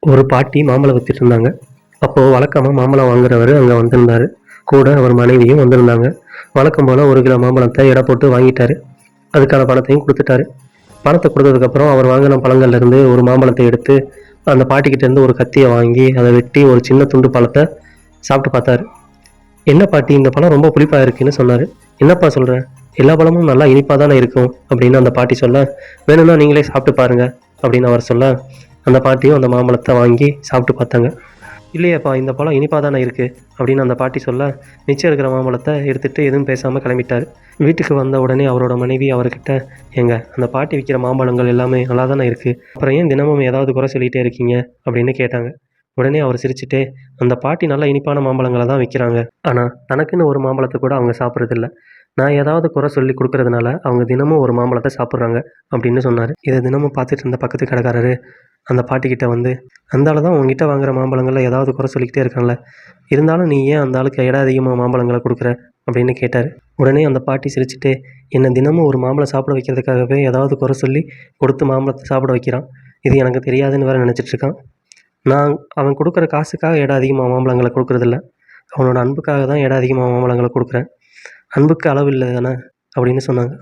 ஒரு பாட்டி மாம்பழம் வித்துட்டு இருந்தாங்க. அப்போ வழக்கமா மாம்பழம் வாங்குறவரு அங்க வந்திருந்தாரு. கூட அவர் மனைவியும் வந்திருந்தாங்க. வழக்கம் போல 1 கிலோ மாம்பழத்த எடை போட்டு வாங்கிட்டாரு. அதுக்கான பணத்தையும் குடுத்துட்டாரு. பணத்த குடுத்ததுக்கப்புறம் அவர் வாங்குன பழங்கள்ல இருந்து ஒரு மாம்பழத்த எடுத்து, அந்த பாட்டிகிட்ட இருந்து ஒரு கத்திய வாங்கி, அத வெட்டி ஒரு சின்ன துண்டு பழத்த சாப்பிட்டு பார்த்தாரு. "என்ன பாட்டி இந்த பழம் ரொம்ப புளிப்பா இருக்குன்னு" சொன்னாரு. "என்னப்பா சொல்ற? எல்லா பழமும் நல்லா இனிப்பா தானே இருக்கும்" அப்படின்னு அந்த பாட்டி சொல்ல, "வேணும்னா நீங்களே சாப்பிட்டு பாருங்க" அப்படின்னு அவர் சொல்ல, அந்த பாட்டியும் அந்த மாம்பழத்த வாங்கி சாப்பிட்டு பார்த்தாங்க. "இல்லையேப்பா இந்த பழம் இனிப்பா தானே இருக்கு" அப்படின்னு அந்த பாட்டி சொல்ல, மிச்சம் இருக்கிற மாம்பழத்த எடுத்துட்டு எதுவும் பேசாம கிளம்பிட்டாரு. வீட்டுக்கு வந்த உடனே அவரோட மனைவி அவர்கிட்ட, "ஏங்க அந்த பாட்டி விக்கிற மாம்பழங்கள் எல்லாமே நல்லா தானே இருக்கு. அப்புறம் ஏன் தினமும் ஏதாவது குறை சொல்லிட்டே இருக்கீங்க" அப்படின்னு கேட்டாங்க. உடனே அவர் சிரிச்சுட்டே, "அந்த பாட்டி நல்ல இனிப்பான மாம்பழங்கள தான் விக்கிறாங்க. ஆனா தனக்குன்னு ஒரு மாம்பழத்த கூட அவங்க சாப்பிடுறதில்ல. நான் ஏதாவது குறை சொல்லி குடுக்கறதுனால அவங்க தினமும் ஒரு மாம்பழத்த சாப்பிடுறாங்க" அப்படின்னு சொன்னாரு. இத தினமும் பார்த்துட்டு இருந்த பக்கத்து கடைக்காரரு அந்த பாட்டிகிட்ட வந்து, "அந்த ஆளு தான் உன்கிட்ட வாங்குற மாம்பழங்கள்ல ஏதாவது குறை சொல்லிக்கிட்டே இருக்கான்ல. இருந்தாலும் நீ ஏன் அந்த ஆளுக்கு எடை அதிகமா மாம்பழங்கள குடுக்குற?" அப்படின்னு கேட்டாரு. உடனே அந்த பாட்டி சிரிச்சுட்டே, "என்ன தினமும் ஒரு மாம்பழம் சாப்பிட வைக்கிறதுக்காகவே ஏதாவது குறை சொல்லி கொடுத்து மாம்பழத்த சாப்பிட வைக்கிறான். இது எனக்கு தெரியாதுன்னு வேற நினைச்சிட்டு இருக்கான். நான் அவன் குடுக்குற காசுக்காக எடை அதிகமா மாம்பழங்கள குடுக்குறதில்ல. அவனோட அன்புக்காக தான் எடை அதிகமா மாம்பழங்கள குடுக்குறேன். அன்புக்கு அளவு இல்ல தானே" அப்படின்னு சொன்னாங்க.